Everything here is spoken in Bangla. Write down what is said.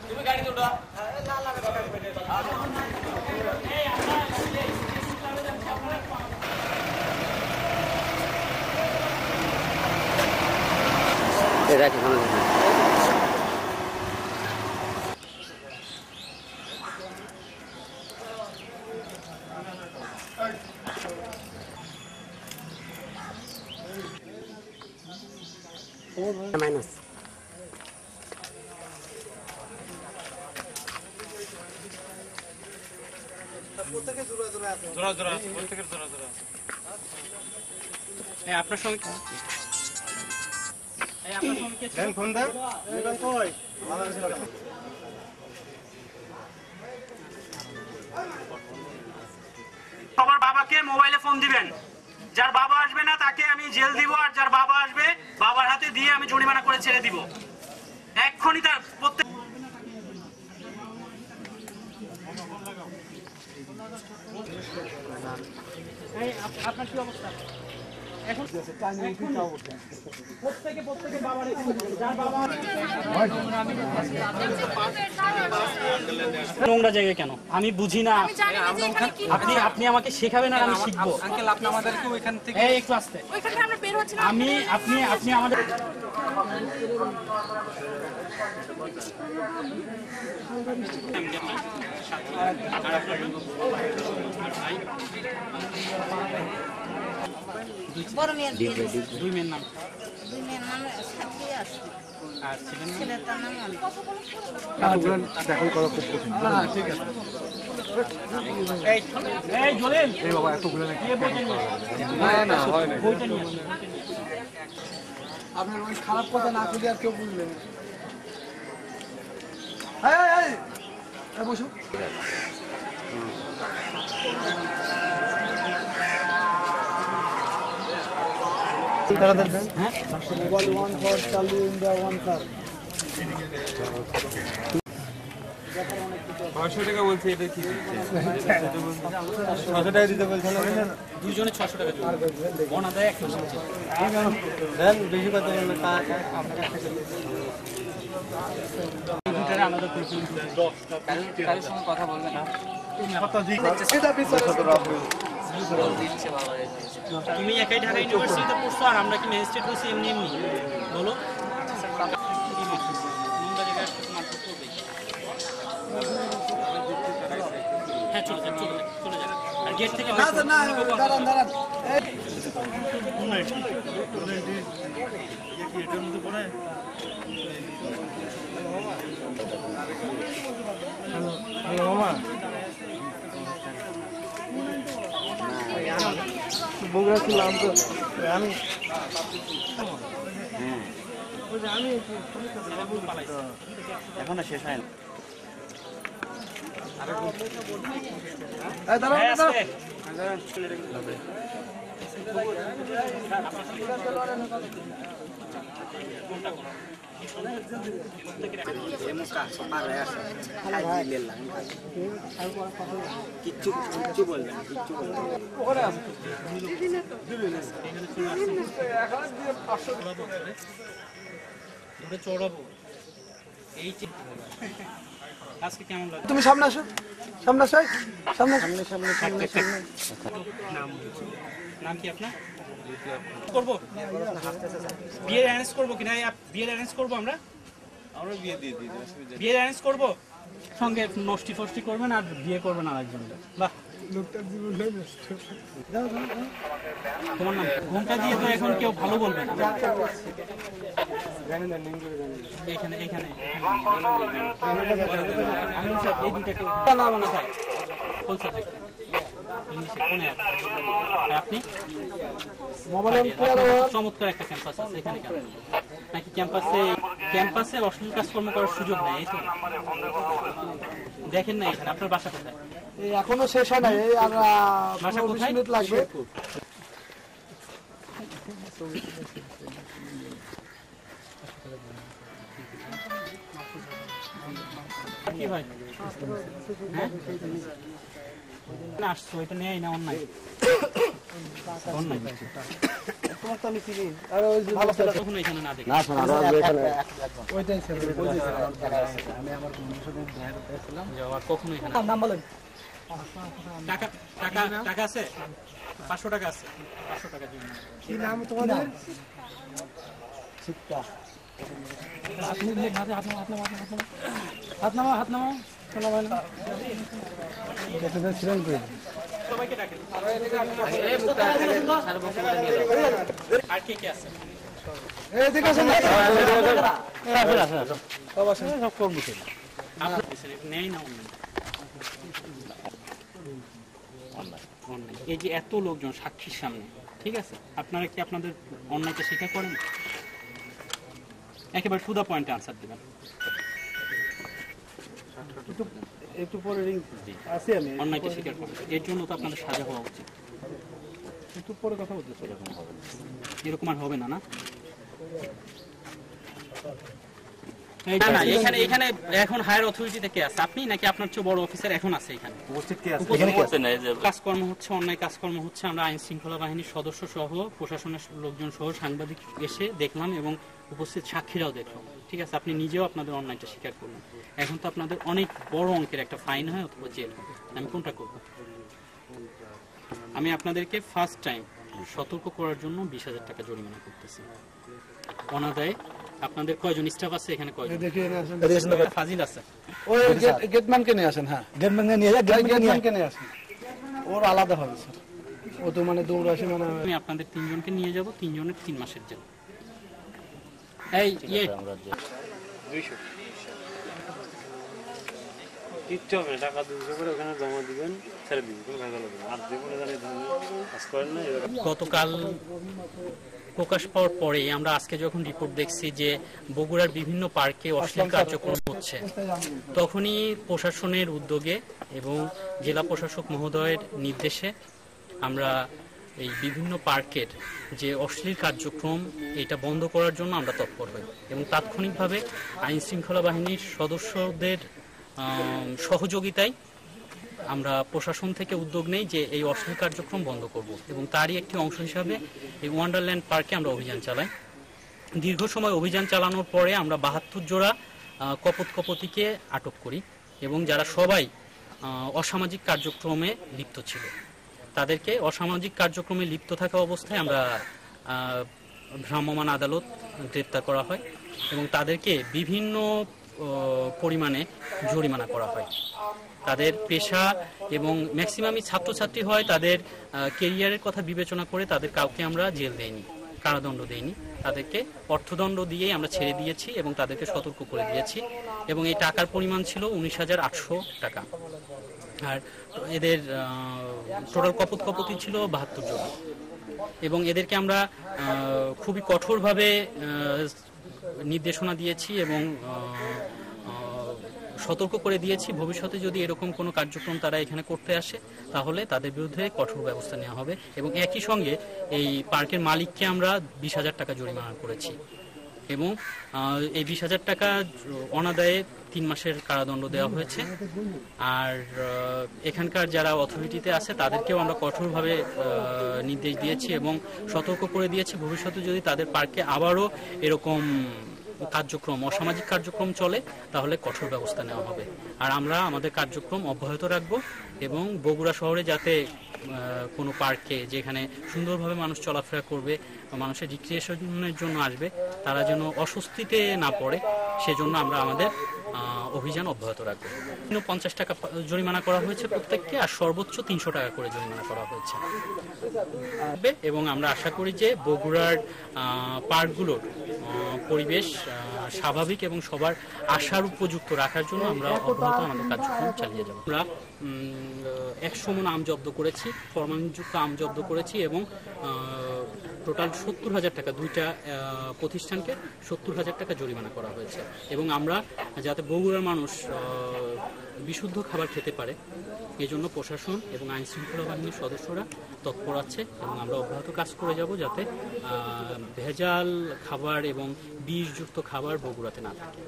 তুমি গাড়ি উঠো। এরা কি খানা মাইনাস আপনার সঙ্গে ফোন দেন কই সবার বাবাকে মোবাইলে ফোন দিবেন। যার বাবা আসবে না তাকে আমি জেল দিব, আর যার বাবা আসবে বাবার হাতে দিয়ে আমি জরিমানা করে ছেড়ে দিব। এক্ষুনি তার প্রত্যেক আপনার কি অবস্থা এখন? প্রত্যেকে বাবার নোংরা জায়গায় কেন আমি বুঝি না। আপনি আমাকে শেখাবেন আর আমি শিখবো। আঙ্কেল আপনি আমাদেরকে ওইখান থেকে একটু আসতে আপনি আমাদের দুই মেয়ের নাম আর ছেলের নাম দেখো করা খুব কঠিন। ঠিক আছে এই জলেন এই বাবা এতগুলো নাকি না হয় না। আপনার ওই খারাপ কথা না খুলে আর কেউ বুঝলেন বসো। মোবাইল 1 ফর চালু ইন্ডিয়া 1 কার 500 টাকা বলছে। এটা কি 600 টাকা দিতে বলছেন দুইজনে 600 টাকা দিবেন। ওনা দেয় 100 দেন বেশি কথা বললে আপনার টাকা আলাদা করে কারোর সঙ্গে কথা বলবেন না। তুমি একাই ঢাকা ইউনিভার্সিটিতে পড়ছো আর আমরা কি ম্যাজিস্ট্রেট হইছি এমনি এমনি বলো? হ্যাঁ চলে যান আর গেট থেকে বগুড়া ছিলাম তো আমি এখনো শেষ হয় না। কিচ্ছু বলবেন চড়াবো এই আজকে কেমন লাগে? তুমি সামনে আসো সামনে নাম কি আপনার? করবো বিয়ের অ্যারেঞ্জ করবো কিনা? বিয়ের অ্যারেঞ্জ করবো আমরা বিয়ে দিয়ে দিই। বিয়ের অ্যারেঞ্জ করবো, সঙ্গে নষ্টি ফষ্টি করবেন আর বিয়ে করবেন আরেকজন। বাহ তোমার নাম ঘুমটা দিয়ে তো এখন কেউ ভালো বলবে না। এখানে এই দুটাকে আপনি চমৎকার একটা ক্যাম্পাস আছে এখানে, নাকি ক্যাম্পাসে অশ্লীল কাজকর্ম করার সুযোগ নেই? এই তো দেখেন না এখানে। আপনার বাসা কোথায়? এখনো শেষ হয় নাই, আর বাসা কোথায় লাগবে। কি হয় আসছো, এটা নেই না অন্যায়? তোমার তো আমি চিনি আর ওই যে ভালো ছেলে কখনো এখানে না দেখি না শোনা এখানে ওইটাই ছিল আমি আমার বন্ধুর সাথে দেখা করতে এসেছিলাম যাওয়ার কখনো এখানে নাম বলেন টাকা টাকা টাকা আছে 500 টাকা আছে 500 টাকা জন্য কি নাম তোমাদের শিক্ষা আপনি হাত নামা শোনা ভাই না এটা ছিলেন কই সবাইকে ডাকেন আর কে কে আছে এই দিকে আসেন সব আসেন সব কর্ম ছিল আপনার নেই না অন্যায় এই যে এত লোকজন সাক্ষীর সামনে ঠিক আছে আপনারা কি আপনাদের অন্যায়কে স্বীকার করেন একেবারে টু দা পয়েন্টে আনসার দিবেন একটু পরে রিং আসি আমি অন্যায়কে স্বীকার করেন এর জন্য তো আপনাদের সাজা হওয়া উচিত একটু পরে কথা বলতেছি এরকম হবে এরকম আর হবে না না না না এখানে এখানে এখন হায়ার অথরিটিতে কে আছে আপনি নাকি আপনার চেয়ে বড় অফিসার এখন আছে এখানে উপস্থিত কে আছে কাজকর্ম হচ্ছে অন্যায় কাজকর্ম হচ্ছে আমরা আইন শৃঙ্খলা বাহিনীর সদস্য সহ প্রশাসনের লোকজন সহ সাংবাদিক এসে দেখলাম এবং উপস্থিত সাক্ষীরাও দেখলাম ঠিক আছে আপনি নিজেও আপনাদের অন্যায়টা স্বীকার করলেন এখন তো আপনাদের অনেক বড় অঙ্কের একটা ফাইন হয় অথবা জেল হবে আমি কোনটা করব আমি আপনাদেরকে ফার্স্ট টাইম সতর্ক করার জন্য 20,000 টাকা জরিমানা করতেছি অনাদায়ে আপনাদের কয়জন স্টাফ আছে এখানে কয়জন দেখি না আসেন ফাজিল আছে ওই গেটম্যানকে নিয়ে আসেন হ্যাঁ গেটম্যানকে নিয়ে আসেন ওর আলাদা হবে স্যার ও তো মানে দৌড়াসি মানে আমি আপনাদের 3 জনকে নিয়ে যাব 3 জনের 3 মাসের জেল এই কিচ্ছু হবে না টাকা 200 করে ওখানে জমা দিবেন ছেড়ে দিবেন কোনো ভেজাল হবে না আর যে কোনো জানি কাজ করেন না গতকাল প্রকাশ পাওয়ার পরে আমরা আজকে যখন রিপোর্ট দেখছি যে বগুড়ার বিভিন্ন পার্কে অশ্লীল কার্যক্রম হচ্ছে তখনই প্রশাসনের উদ্যোগে এবং জেলা প্রশাসক মহোদয়ের নির্দেশে আমরা এই বিভিন্ন পার্কের যে অশ্লীল কার্যক্রম এটা বন্ধ করার জন্য আমরা তৎপর হই এবং তাৎক্ষণিকভাবে আইন শৃঙ্খলা বাহিনীর সদস্যদের সহযোগিতায় আমরা প্রশাসন থেকে উদ্যোগ নেই যে এই অশ্লীল কার্যক্রম বন্ধ করব এবং তারই একটি অংশ হিসাবে এই ওয়ান্ডারল্যান্ড পার্কে আমরা অভিযান চালাই দীর্ঘ সময় অভিযান চালানোর পরে আমরা 72 জোড়া কপোতকপতিকে আটক করি এবং যারা সবাই অসামাজিক কার্যক্রমে লিপ্ত ছিল তাদেরকে অসামাজিক কার্যক্রমে লিপ্ত থাকা অবস্থায় আমরা ভ্রাম্যমাণ আদালত গ্রেপ্তার করা হয় এবং তাদেরকে বিভিন্ন পরিমাণে জরিমানা করা হয় তাদের পেশা এবং ম্যাক্সিমামই ছাত্রছাত্রী হয় তাদের কেরিয়ারের কথা বিবেচনা করে তাদের কাউকে আমরা জেল দেইনি কারাদণ্ড দেইনি তাদেরকে অর্থদণ্ড দিয়ে আমরা ছেড়ে দিয়েছি এবং তাদেরকে সতর্ক করে দিয়েছি এবং এই টাকার পরিমাণ ছিল 19,800 টাকা আর এদের টোটাল কপোতকপতি ছিল 72 জন এবং এদেরকে আমরা খুবই কঠোরভাবে নির্দেশনা দিয়েছি এবং সতর্ক করে দিয়েছি ভবিষ্যতে যদি এরকম কোনো কার্যক্রম তারা এখানে করতে আসে তাহলে তাদের বিরুদ্ধে কঠোর ব্যবস্থা নেওয়া হবে এবং একই সঙ্গে এই পার্কের মালিককে আমরা 20,000 টাকা জরিমানা করেছি এবং এই 20,000 টাকা অনাদায়ে 3 মাসের কারাদণ্ড দেওয়া হয়েছে আর এখানকার যারা অথরিটিতে আছে তাদেরকেও আমরা কঠোরভাবে নির্দেশ দিয়েছি এবং সতর্ক করে দিয়েছি ভবিষ্যতে যদি তাদের পার্কে আবারও এরকম কার্যক্রম অসামাজিক কার্যক্রম চলে তাহলে কঠোর ব্যবস্থা নেওয়া হবে আর আমরা আমাদের কার্যক্রম অব্যাহত রাখব এবং বগুড়া শহরে যাতে কোনো পার্কে যেখানে সুন্দরভাবে মানুষ চলাফেরা করবে মানুষের রিক্রিয়েশনের জন্য আসবে তারা যেন অস্বস্তিতে না পড়ে সেজন্য আমরা আমাদের অভিযান অব্যাহত রাখবো 50 টাকা জরিমানা করা হয়েছে প্রত্যেককে আর সর্বোচ্চ 300 টাকা করে জরিমানা করা হয়েছে এবং আমরা আশা করি যে বগুড়ার পার্কগুলোর পরিবেশ স্বাভাবিক এবং সবার আশার উপযুক্ত রাখার জন্য আমরা অব্যাহত আমাদের কার্যক্রম চালিয়ে যাব আমরা 100 মণ আম জব্দ করেছি ফরমালিনযুক্ত আম জব্দ করেছি এবং টোটাল 70,000 টাকা দুইটা প্রতিষ্ঠানকে 70,000 টাকা জরিমানা করা হয়েছে এবং আমরা যাতে বগুড়ার মানুষ বিশুদ্ধ খাবার খেতে পারে এই জন্য প্রশাসন এবং আইন শৃঙ্খলা বাহিনীর সদস্যরা তৎপর আছে এবং আমরা অব্যাহত কাজ করে যাব যাতে ভেজাল খাবার এবং বিষযুক্ত খাবার বগুড়াতে না থাকে।